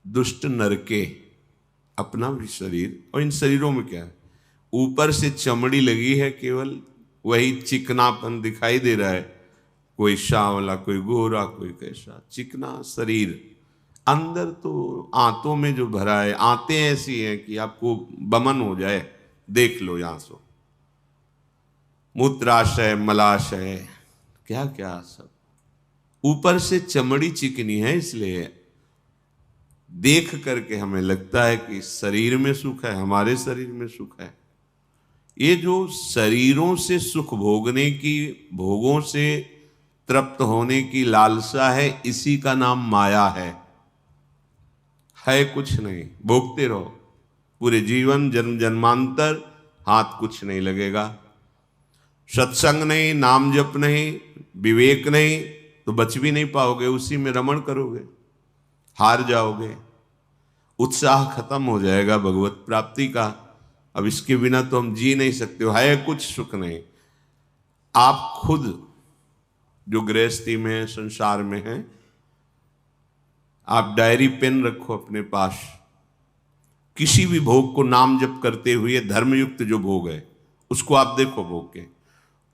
दुष्ट नरके, अपना भी शरीर। और इन शरीरों में क्या है, ऊपर से चमड़ी लगी है, केवल वही चिकनापन दिखाई दे रहा है, कोई सांवला, कोई गोरा, कोई कैसा, चिकना शरीर। अंदर तो आंतों में जो भरा है, आंतें ऐसी हैं कि आपको बमन हो जाए, देख लो यहां से। मूत्राशय, मलाशय, क्या क्या सब। ऊपर से चमड़ी चिकनी है, इसलिए देख करके हमें लगता है कि शरीर में सुख है, हमारे शरीर में सुख है। ये जो शरीरों से सुख भोगने की, भोगों से तृप्त होने की लालसा है, इसी का नाम माया है कुछ नहीं। भोगते रहो पूरे जीवन, जन्म जन्मांतर, हाथ कुछ नहीं लगेगा। सत्संग नहीं, नाम जप नहीं, विवेक नहीं, तो बच भी नहीं पाओगे, उसी में रमण करोगे, हार जाओगे, उत्साह खत्म हो जाएगा भगवत प्राप्ति का। अब इसके बिना तो हम जी नहीं सकते हो, है कुछ सुख नहीं। आप खुद जो गृहस्थी में, संसार में हैं, आप डायरी पेन रखो अपने पास, किसी भी भोग को नाम जप करते हुए धर्मयुक्त जो भोग है उसको आप देखो भोग के,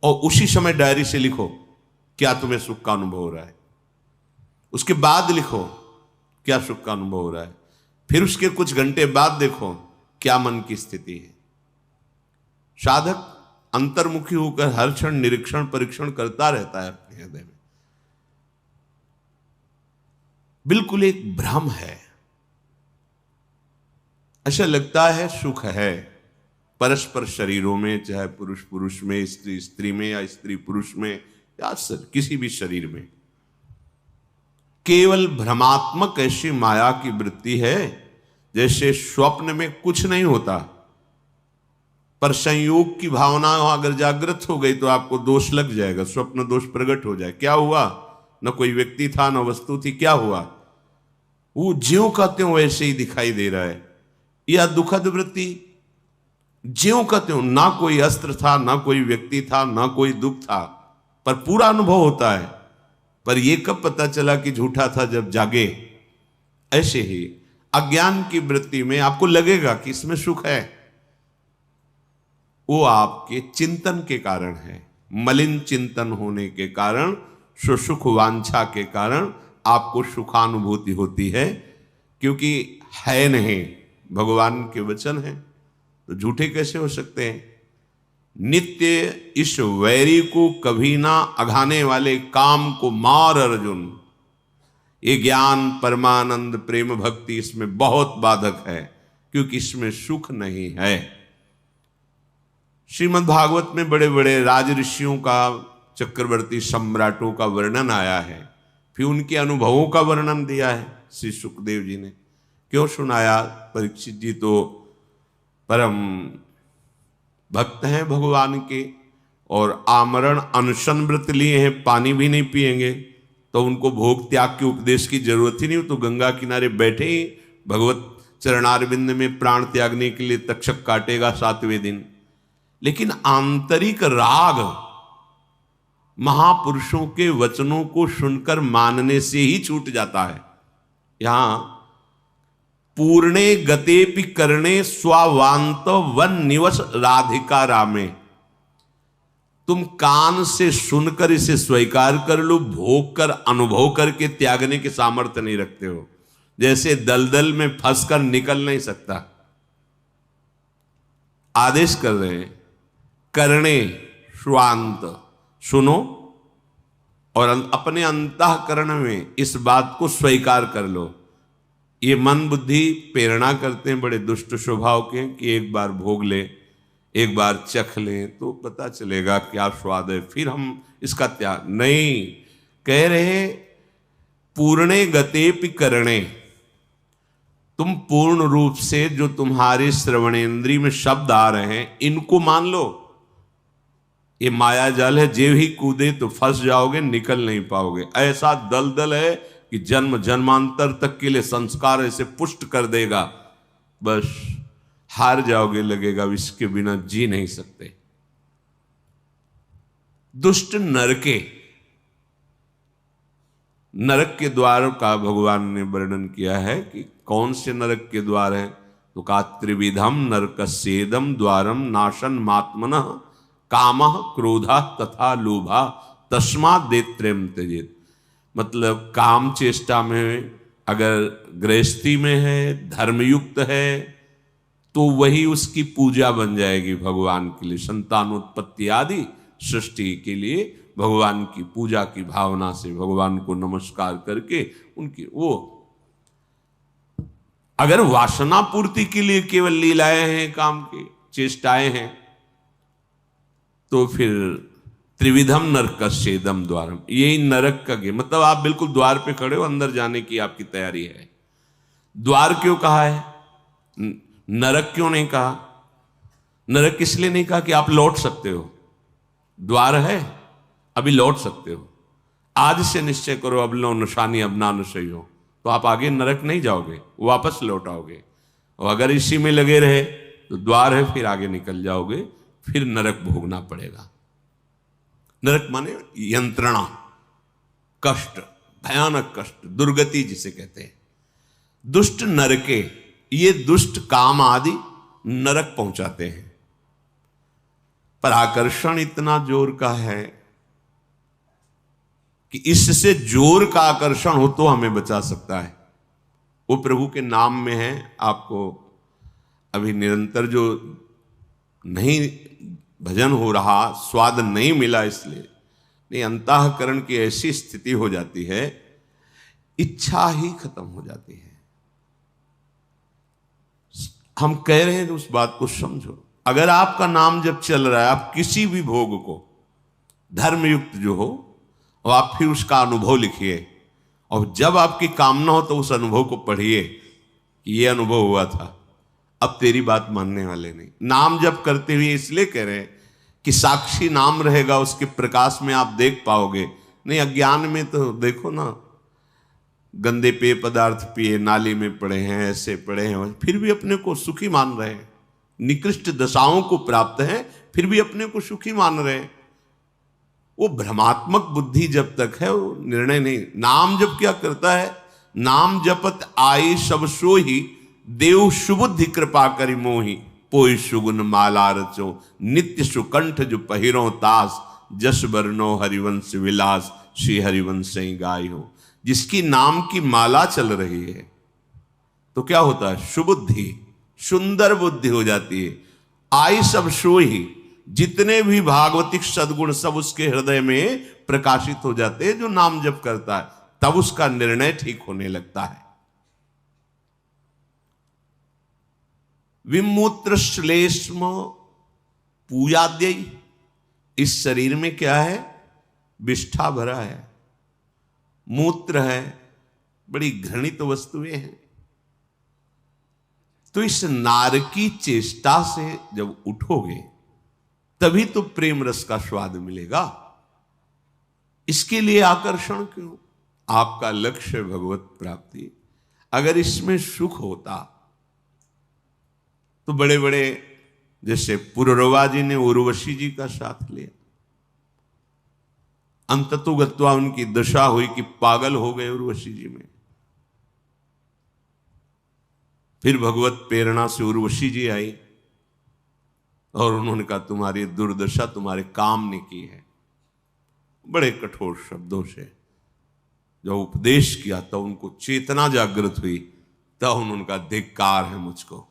और उसी समय डायरी से लिखो क्या तुम्हें सुख का अनुभव हो रहा है। उसके बाद लिखो क्या सुख का अनुभव हो रहा है। फिर उसके कुछ घंटे बाद देखो क्या मन की स्थिति है। साधक अंतर्मुखी होकर हर क्षण निरीक्षण परीक्षण करता रहता है अपने हृदय में। बिल्कुल एक भ्रम है, ऐसा लगता है सुख है परस्पर शरीरों में, चाहे पुरुष पुरुष में, स्त्री स्त्री में, या स्त्री पुरुष में, या किसी भी शरीर में। केवल भ्रमात्मक ऐसी माया की वृत्ति है, जैसे स्वप्न में कुछ नहीं होता, पर संयोग की भावना अगर जागृत हो गई तो आपको दोष लग जाएगा, स्वप्न दोष प्रकट हो जाए। क्या हुआ, न कोई व्यक्ति था न वस्तु थी, क्या हुआ, वो ज्यों का त्यों वैसे ही दिखाई दे रहा है। या दुखद वृत्ति, ज्यों का त्यों, ना कोई अस्त्र था, ना कोई व्यक्ति था, ना कोई दुख था, पर पूरा अनुभव होता है। पर यह कब पता चला कि झूठा था, जब जागे। ऐसे ही अज्ञान की वृत्ति में आपको लगेगा कि इसमें सुख है, वो आपके चिंतन के कारण है। मलिन चिंतन होने के कारण, सुसुख वांछा के कारण आपको सुखानुभूति होती है, क्योंकि है नहीं, भगवान के वचन है, तो झूठे कैसे हो सकते हैं। नित्य इस वैरी को कभी ना अघाने वाले काम को मार अर्जुन। ये ज्ञान, परमानंद, प्रेम, भक्ति इसमें बहुत बाधक है, क्योंकि इसमें सुख नहीं है। श्रीमद् भागवत में बड़े बड़े राज ऋषियों का, चक्रवर्ती सम्राटों का वर्णन आया है, फिर उनके अनुभवों का वर्णन दिया है श्री सुखदेव जी ने। क्यों सुनाया, परीक्षित जी तो परम भक्त हैं भगवान के, और आमरण अनशन व्रत लिए हैं, पानी भी नहीं पिएंगे, तो उनको भोग त्याग के उपदेश की जरूरत ही नहीं। तो गंगा किनारे बैठे ही भगवत चरणारविंद में प्राण त्यागने के लिए तक्षक काटेगा 7वें दिन। लेकिन आंतरिक राग महापुरुषों के वचनों को सुनकर मानने से ही छूट जाता है। यहां पूर्णे गतेपि करणे स्वावांत वन निवस राधिका रामे। तुम कान से सुनकर इसे स्वीकार कर लो, भोग कर अनुभव करके त्यागने के सामर्थ्य नहीं रखते हो। जैसे दलदल में फंसकर निकल नहीं सकता। आदेश कर रहे हैं, करणे स्वांत, सुनो और अपने अंतःकरण में इस बात को स्वीकार कर लो। ये मन बुद्धि प्रेरणा करते हैं बड़े दुष्ट स्वभाव के, कि एक बार भोग ले, एक बार चख लें तो पता चलेगा क्या स्वाद है, फिर हम इसका त्याग नहीं। कह रहे पूर्णे गतेपि करणे, तुम पूर्ण रूप से जो तुम्हारे श्रवणेन्द्रिय में शब्द आ रहे हैं इनको मान लो। ये माया जाल है, जे ही कूदे तो फंस जाओगे, निकल नहीं पाओगे। ऐसा दलदल है कि जन्म जन्मांतर तक के लिए संस्कार ऐसे पुष्ट कर देगा, बस हार जाओगे, लगेगा इसके बिना जी नहीं सकते। दुष्ट नरके, नरक के द्वार का भगवान ने वर्णन किया है कि कौन से नरक के द्वार हैं? तो कहा त्रिविधम नरकस्येदम द्वारम नाशन मात्मनः कामः क्रोधः तथा लोभः तस्मात् देत्रयम् त्यजेत्। मतलब काम चेष्टा में अगर गृहस्थी में है, धर्मयुक्त है, तो वही उसकी पूजा बन जाएगी भगवान के लिए। संतानोत्पत्ति आदि सृष्टि के लिए भगवान की पूजा की भावना से भगवान को नमस्कार करके उनकी वो, अगर वासना पूर्ति के लिए केवल लीलाएं हैं, काम की चेष्टाएं हैं, तो फिर त्रिविधम नरकस्येदम द्वारम, यही नरक का गेम। मतलब आप बिल्कुल द्वार पे खड़े हो, अंदर जाने की आपकी तैयारी है। द्वार क्यों कहा है, नरक क्यों नहीं कहा? नरक इसलिए नहीं कहा कि आप लौट सकते हो, द्वार है अभी लौट सकते हो। आज से निश्चय करो अब लो निशानी अब ना नशई हो, तो आप आगे नरक नहीं जाओगे, वापस लौट आओगे। और अगर इसी में लगे रहे तो द्वार है, फिर आगे निकल जाओगे, फिर नरक भोगना पड़ेगा। नरक माने यंत्रणा, कष्ट, भयानक कष्ट, दुर्गति जिसे कहते हैं। दुष्ट नरके, ये दुष्ट काम आदि नरक पहुंचाते हैं। पर आकर्षण इतना जोर का है कि इससे जोर का आकर्षण हो तो हमें बचा सकता है। वो प्रभु के नाम में है। आपको अभी निरंतर जो नहीं भजन हो रहा, स्वाद नहीं मिला, इसलिए नहीं, अंतःकरण की ऐसी स्थिति हो जाती है, इच्छा ही खत्म हो जाती है। हम कह रहे हैं तो उस बात को समझो। अगर आपका नाम जब चल रहा है, आप किसी भी भोग को धर्मयुक्त जो हो, और आप फिर उसका अनुभव लिखिए, और जब आपकी कामना हो तो उस अनुभव को पढ़िए कि ये अनुभव हुआ था। अब तेरी बात मानने वाले नहीं। नाम जब करते हुए इसलिए कह रहे हैं कि साक्षी नाम रहेगा, उसके प्रकाश में आप देख पाओगे। नहीं, अज्ञान में तो देखो ना, गंदे पेय पदार्थ पिए, नाली में पड़े हैं, ऐसे पड़े हैं, फिर भी अपने को सुखी मान रहे हैं। निकृष्ट दशाओं को प्राप्त है, फिर भी अपने को सुखी मान रहे हैं। वो भ्रमात्मक बुद्धि जब तक है, वो निर्णय नहीं। नाम जब क्या करता है, नाम जपत आई सब सोही, देव सुबुद्धि कृपा करि मोहि, पोई सुगुन माला रचो, नित्य सुकंठ जो पहिरो तास, जस बरनो हरिवंश विलास, श्री हरिवंश गाय हो। जिसकी नाम की माला चल रही है तो क्या होता है, सुबुद्धि, सुंदर बुद्धि हो जाती है। आई सब सोही, जितने भी भागवतिक सद्गुण सब उसके हृदय में प्रकाशित हो जाते हैं जो नाम जप करता है, तब उसका निर्णय ठीक होने लगता है। विमूत्र श्लेष्म पूजाद्य, इस शरीर में क्या है, विष्ठा भरा है, मूत्र है, बड़ी घृणित वस्तुएं हैं। तो इस नारकी चेष्टा से जब उठोगे तभी तो प्रेम रस का स्वाद मिलेगा। इसके लिए आकर्षण क्यों? आपका लक्ष्य भगवत प्राप्ति। अगर इसमें सुख होता तो बड़े बड़े, जैसे पुररवा जी ने उर्वशी जी का साथ लिया, अंततो गत्वा उनकी दशा हुई कि पागल हो गए उर्वशी जी में। फिर भगवत प्रेरणा से उर्वशी जी आई और उन्होंने कहा तुम्हारी दुर्दशा तुम्हारे काम ने की है। बड़े कठोर शब्दों से जब उपदेश किया तो उनको चेतना जागृत हुई, तब उन्होंने कहा धिक्कार है मुझको,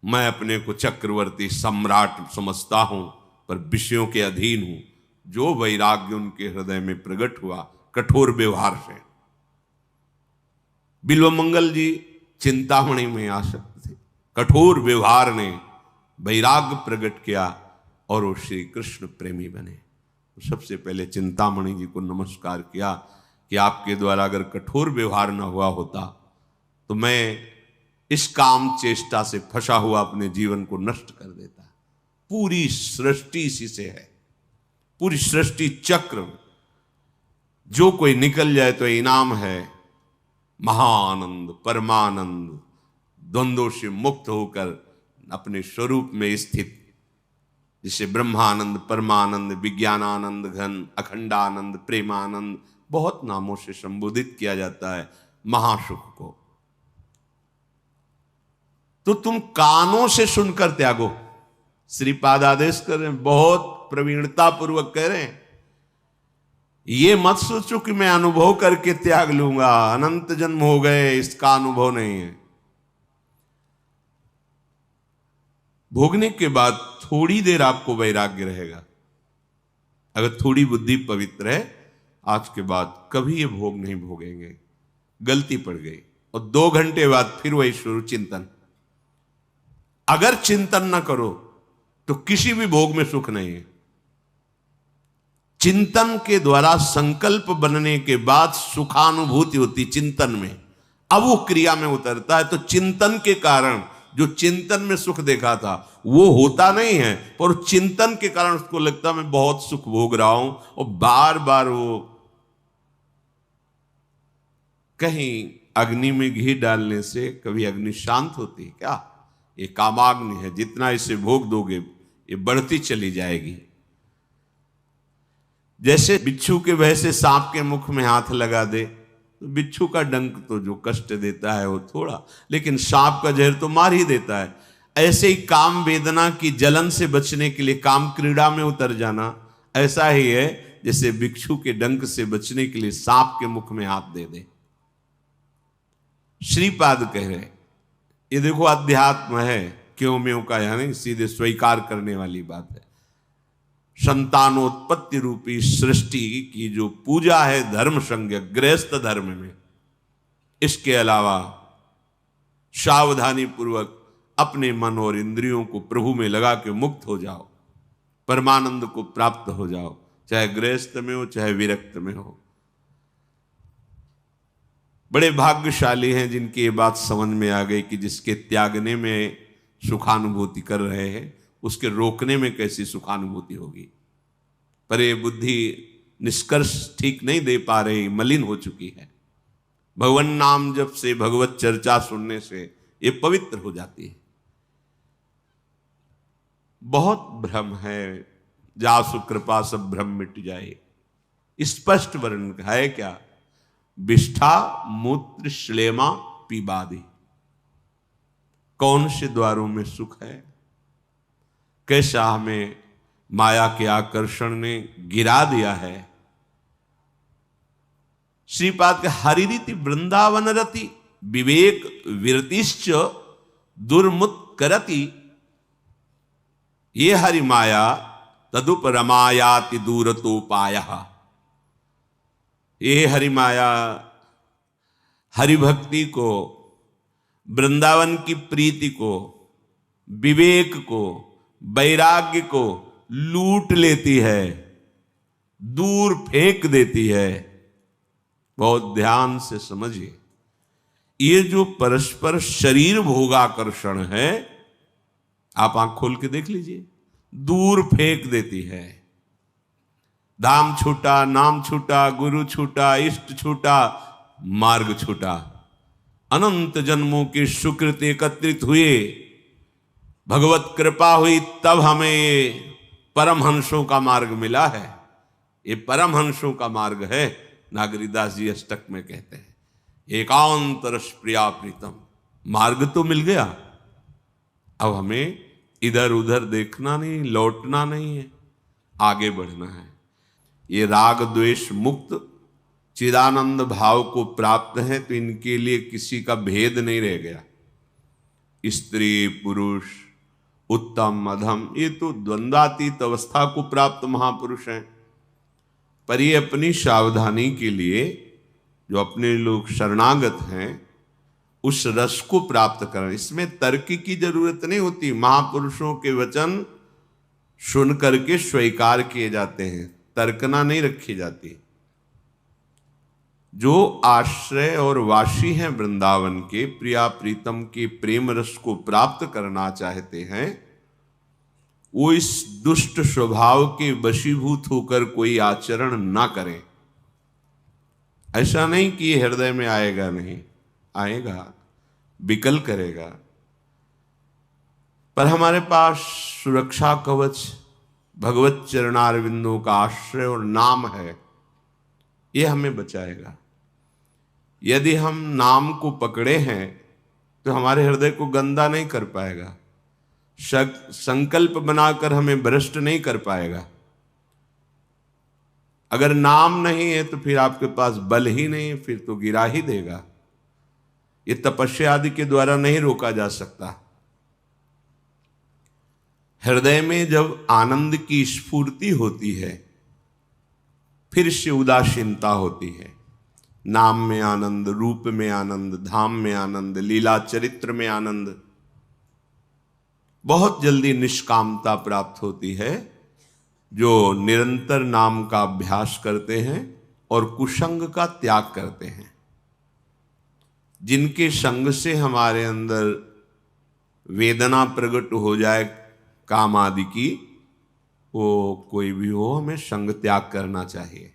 मैं अपने को चक्रवर्ती सम्राट समझता हूं पर विषयों के अधीन हूं। जो वैराग्य उनके हृदय में प्रकट हुआ कठोर व्यवहार से। बिल्वमंगल जी चिंतामणि में आसक्त थे, कठोर व्यवहार ने वैराग्य प्रकट किया और वो श्री कृष्ण प्रेमी बने। तो सबसे पहले चिंतामणि जी को नमस्कार किया कि आपके द्वारा अगर कठोर व्यवहार न हुआ होता तो मैं इस काम चेष्टा से फंसा हुआ अपने जीवन को नष्ट कर देता। पूरी सृष्टि इसी से है, पूरी सृष्टि चक्र, जो कोई निकल जाए तो इनाम है महानंद, परमानंद, द्वंद्वों से मुक्त होकर अपने स्वरूप में स्थित, जिसे ब्रह्मानंद, परमानंद, विज्ञानानंद घन, अखंडानंद, प्रेमानंद, बहुत नामों से संबोधित किया जाता है महासुख को। तो तुम कानों से सुनकर त्यागो। श्रीपाद आदेश कर रहे हैं, बहुत प्रवीणता पूर्वक कह रहे हैं, ये मत सोचो कि मैं अनुभव करके त्याग लूंगा, अनंत जन्म हो गए, इसका अनुभव नहीं है। भोगने के बाद थोड़ी देर आपको वैराग्य रहेगा। अगर थोड़ी बुद्धि पवित्र है, आज के बाद कभी ये भोग नहीं भोगेंगे, गलती पड़ गई। और 2 घंटे बाद फिर वही शुरू चिंतन। अगर चिंतन ना करो तो किसी भी भोग में सुख नहीं है। चिंतन के द्वारा संकल्प बनने के बाद सुखानुभूति होती चिंतन में, अब वो क्रिया में उतरता है। तो चिंतन के कारण जो चिंतन में सुख देखा था वो होता नहीं है, पर चिंतन के कारण उसको लगता मैं बहुत सुख भोग रहा हूं। और बार बार वो, कहीं अग्नि में घी डालने से कभी अग्नि शांत होती है क्या? ये कामाग्नि है, जितना इसे भोग दोगे ये बढ़ती चली जाएगी। जैसे बिच्छू के भय से सांप के मुख में हाथ लगा दे, तो बिच्छू का डंक तो जो कष्ट देता है वो थोड़ा, लेकिन सांप का जहर तो मार ही देता है। ऐसे ही काम वेदना की जलन से बचने के लिए काम क्रीड़ा में उतर जाना ऐसा ही है जैसे बिच्छू के डंक से बचने के लिए सांप के मुख में हाथ दे दे। श्रीपाद कह रहे, ये देखो अध्यात्म है, क्यों म्यों का यानी सीधे स्वीकार करने वाली बात है। संतानोत्पत्ति रूपी सृष्टि की जो पूजा है धर्म संज्ञ गृहस्थ धर्म में, इसके अलावा सावधानी पूर्वक अपने मन और इंद्रियों को प्रभु में लगा के मुक्त हो जाओ, परमानंद को प्राप्त हो जाओ, चाहे गृहस्थ में हो चाहे विरक्त में हो। बड़े भाग्यशाली हैं जिनकी ये बात समझ में आ गई कि जिसके त्यागने में सुखानुभूति कर रहे हैं उसके रोकने में कैसी सुखानुभूति होगी। पर ये बुद्धि निष्कर्ष ठीक नहीं दे पा रही, मलिन हो चुकी है। भगवान नाम जप से, भगवत चर्चा सुनने से ये पवित्र हो जाती है। बहुत भ्रम है, जासु कृपा सब भ्रम मिट जाए। स्पष्ट वर्णन है क्या? विष्ठा मूत्र श्लेमा पीबादी। कौन से द्वारों में सुख है? कैसा हमें माया के आकर्षण ने गिरा दिया है। श्रीपाद के हरिरीति वृंदावन रति विवेक विरतिश्च दुर्मुत्करति। ये हरि माया तदुप रमायाति दूरतोपायः। ये हरि माया हरि भक्ति को, वृंदावन की प्रीति को, विवेक को, वैराग्य को लूट लेती है, दूर फेंक देती है। बहुत ध्यान से समझिए, ये जो परस्पर शरीर भोगाकर्षण है, आप आंख खोल के देख लीजिए, दूर फेंक देती है। धाम छूटा, नाम छूटा, गुरु छूटा, इष्ट छूटा, मार्ग छूटा। अनंत जन्मों के सुकृत एकत्रित हुए, भगवत कृपा हुई, तब हमें ये परमहंसों का मार्ग मिला है। ये परमहंसों का मार्ग है। नागरीदास जी अष्टक में कहते हैं, एकांत रस प्रिया प्रीतम। मार्ग तो मिल गया, अब हमें इधर उधर देखना नहीं, लौटना नहीं है, आगे बढ़ना है। ये राग द्वेष मुक्त चिदानंद भाव को प्राप्त है, तो इनके लिए किसी का भेद नहीं रह गया। स्त्री पुरुष, उत्तम अधम, ये तो द्वंद्वातीत अवस्था को प्राप्त महापुरुष हैं। पर ये अपनी सावधानी के लिए जो अपने लोग शरणागत हैं, उस रस को प्राप्त करें। इसमें तर्क की जरूरत नहीं होती। महापुरुषों के वचन सुन करके स्वीकार किए जाते हैं, तर्कना नहीं रखी जाती। जो आश्रय और वासी हैं वृंदावन के, प्रिया प्रीतम के प्रेम रस को प्राप्त करना चाहते हैं, वो इस दुष्ट स्वभाव के वशीभूत होकर कोई आचरण ना करें। ऐसा नहीं कि हृदय में आएगा, नहीं आएगा, विकल करेगा, पर हमारे पास सुरक्षा कवच भगवत चरणारविंदों का आश्रय और नाम है, ये हमें बचाएगा। यदि हम नाम को पकड़े हैं तो हमारे हृदय को गंदा नहीं कर पाएगा, संकल्प बनाकर हमें भ्रष्ट नहीं कर पाएगा। अगर नाम नहीं है तो फिर आपके पास बल ही नहीं है, फिर तो गिरा ही देगा। ये तपस्या आदि के द्वारा नहीं रोका जा सकता। हृदय में जब आनंद की स्फूर्ति होती है फिर से उदासीनता होती है। नाम में आनंद, रूप में आनंद, धाम में आनंद, लीला चरित्र में आनंद, बहुत जल्दी निष्कामता प्राप्त होती है। जो निरंतर नाम का अभ्यास करते हैं और कुसंग का त्याग करते हैं, जिनके संग से हमारे अंदर वेदना प्रकट हो जाए काम आदि की, वो कोई भी हो, हमें संग त्याग करना चाहिए।